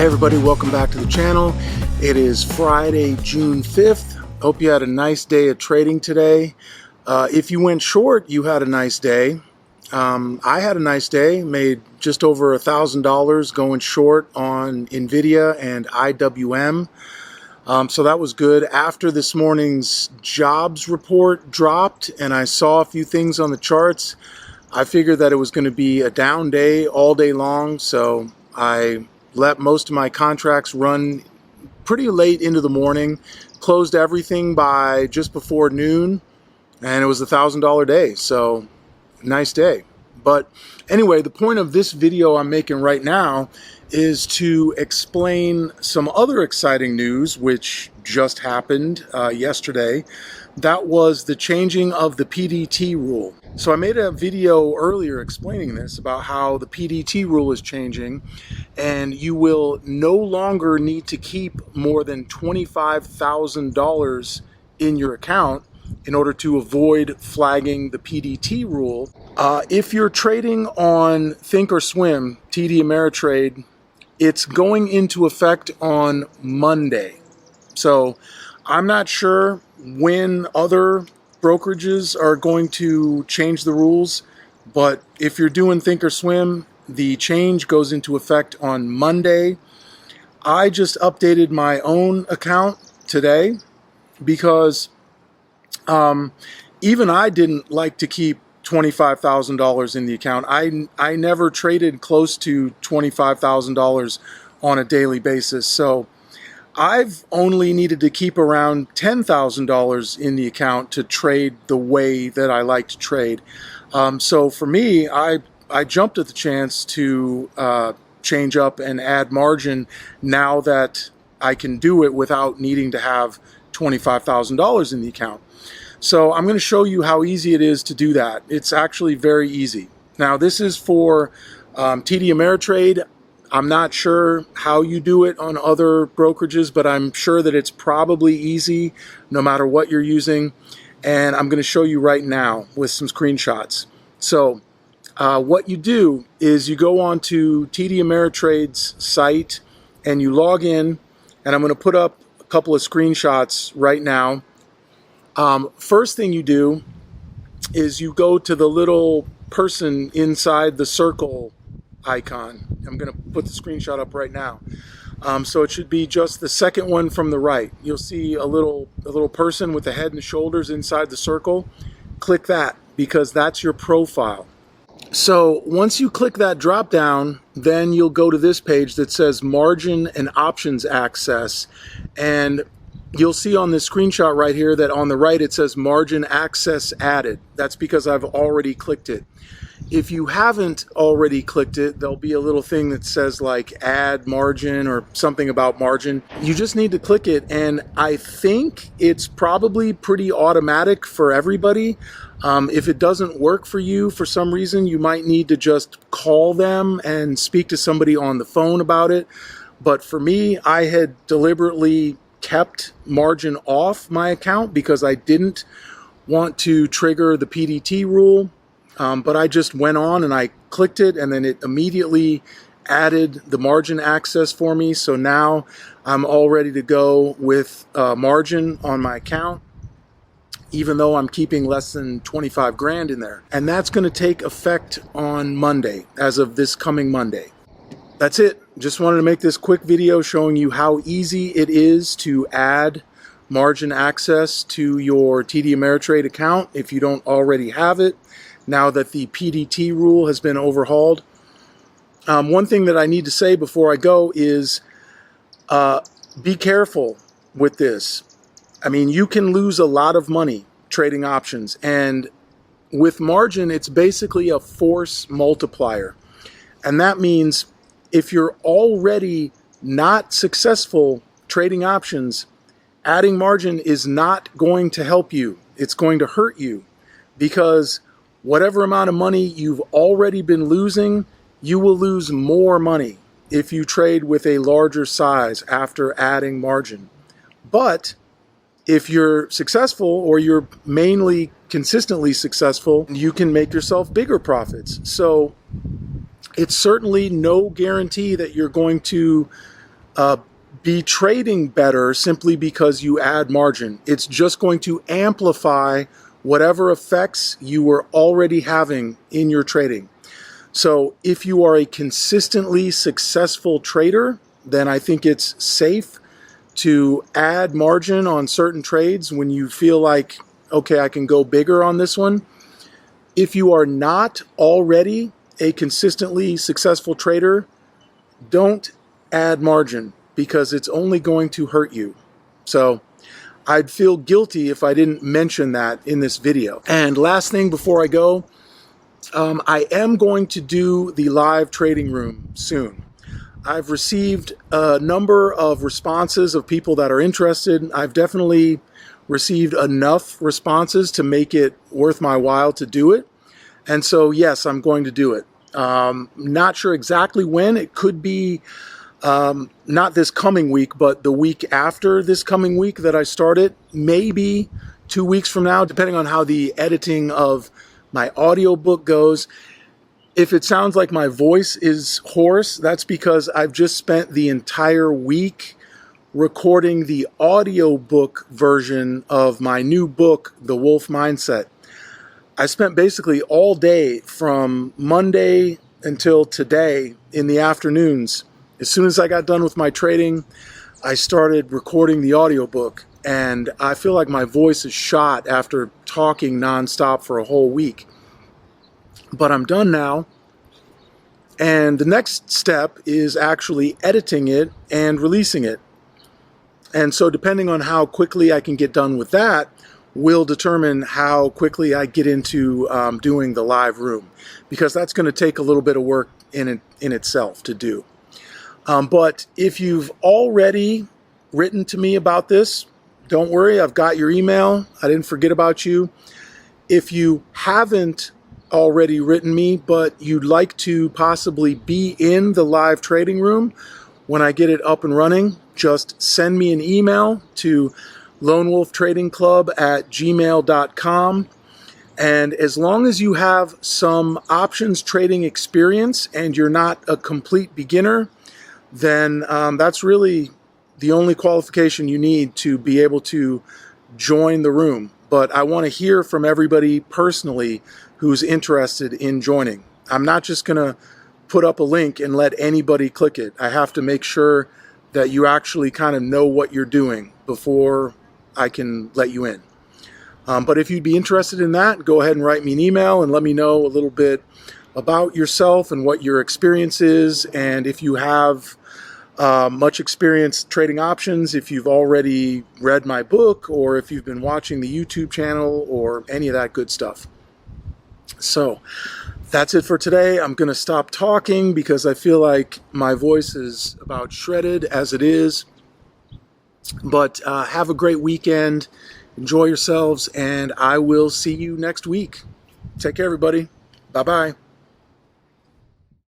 Hey everybody, welcome back to the channel. It is Friday, June 5th. Hope you had a nice day of trading today. If you went short, you had a nice day. I had a nice day, made just over $1,000 going short on Nvidia and IWM. So that was good. After this morning's jobs report dropped and I saw a few things on the charts, I figured that it was going to be a down day all day long, so I let most of my contracts run pretty late into the morning, closed everything by just before noon, and it was a $1,000 day, so nice day. But anyway, the point of this video I'm making right now is to explain some other exciting news which just happened yesterday. That was the changing of the PDT rule. So I made a video earlier explaining this, about how the PDT rule is changing and you will no longer need to keep more than $25,000 in your account in order to avoid flagging the PDT rule. If you're trading on thinkorswim, TD Ameritrade, it's going into effect on Monday. So I'm not sure when other brokerages are going to change the rules, but if you're doing thinkorswim, the change goes into effect on Monday. I just updated my own account today because even I didn't like to keep $25,000 in the account. I never traded close to $25,000 on a daily basis. So I've only needed to keep around $10,000 in the account to trade the way that I like to trade. So for me, I jumped at the chance to change up and add margin now that I can do it without needing to have $25,000 in the account. So I'm going to show you how easy it is to do that. It's actually very easy. Now this is for TD Ameritrade. I'm not sure how you do it on other brokerages, but I'm sure that it's probably easy no matter what you're using. And I'm going to show you right now with some screenshots. So what you do is you go on to TD Ameritrade's site and you log in, and I'm going to put up a couple of screenshots right now. First thing you do is you go to the little person inside the circle icon. I'm going to put the screenshot up right now. So it should be just the second one from the right. You'll see a little person with the head and shoulders inside the circle. Click that because that's your profile. So once you click that drop down, then you'll go to this page that says margin and options access, and you'll see on this screenshot right here that on the right it says margin access added. That's because I've already clicked it. If you haven't already clicked it, there'll be a little thing that says like add margin or something about margin. You just need to click it, and I think it's probably pretty automatic for everybody. If it doesn't work for you for some reason, you might need to just call them and speak to somebody on the phone about it. But for me, I had deliberately kept margin off my account because I didn't want to trigger the PDT rule. But I just went on and I clicked it, and then it immediately added the margin access for me. So now I'm all ready to go with margin on my account, even though I'm keeping less than 25 grand in there. And that's going to take effect on Monday, as of this coming Monday. That's it. Just wanted to make this quick video showing you how easy it is to add margin access to your TD Ameritrade account if you don't already have it, now that the PDT rule has been overhauled. One thing that I need to say before I go is be careful with this. I mean, you can lose a lot of money trading options, and with margin, it's basically a force multiplier. And that means if you're already not successful trading options, adding margin is not going to help you. It's going to hurt you, because whatever amount of money you've already been losing, you will lose more money if you trade with a larger size after adding margin. But if you're successful, or you're mainly consistently successful, you can make yourself bigger profits. So it's certainly no guarantee that you're going to be trading better simply because you add margin. It's just going to amplify whatever effects you were already having in your trading. So if you are a consistently successful trader, then I think it's safe to add margin on certain trades when you feel like, okay, I can go bigger on this one. If you are not already a consistently successful trader, don't add margin because it's only going to hurt you. So I'd feel guilty if I didn't mention that in this video. And last thing before I go, I am going to do the live trading room soon. I've received a number of responses of people that are interested. I've definitely received enough responses to make it worth my while to do it. And so, yes, I'm going to do it. Not sure exactly when. It could be not this coming week, but the week after this coming week that I started, maybe 2 weeks from now, depending on how the editing of my audiobook goes. If it sounds like my voice is hoarse, that's because I've just spent the entire week recording the audiobook version of my new book, The Wolf Mindset. I spent basically all day from Monday until today in the afternoons. As soon as I got done with my trading, I started recording the audiobook, and I feel like my voice is shot after talking nonstop for a whole week. But I'm done now, and the next step is actually editing it and releasing it. And so depending on how quickly I can get done with that will determine how quickly I get into doing the live room, because that's going to take a little bit of work in itself to do. But if you've already written to me about this, don't worry, I've got your email. I didn't forget about you. If you haven't already written me, but you'd like to possibly be in the live trading room when I get it up and running, just send me an email to lonewolftradingclub@gmail.com. And as long as you have some options trading experience and you're not a complete beginner, then that's really the only qualification you need to be able to join the room. But I want to hear from everybody personally who's interested in joining. I'm not just going to put up a link and let anybody click it. I have to make sure that you actually kind of know what you're doing before I can let you in. But if you'd be interested in that, go ahead and write me an email and let me know a little bit about yourself and what your experience is, and if you have much experience trading options, if you've already read my book, or if you've been watching the YouTube channel, or any of that good stuff. So that's it for today. I'm going to stop talking because I feel like my voice is about shredded as it is. But have a great weekend. Enjoy yourselves, and I will see you next week. Take care, everybody. Bye-bye.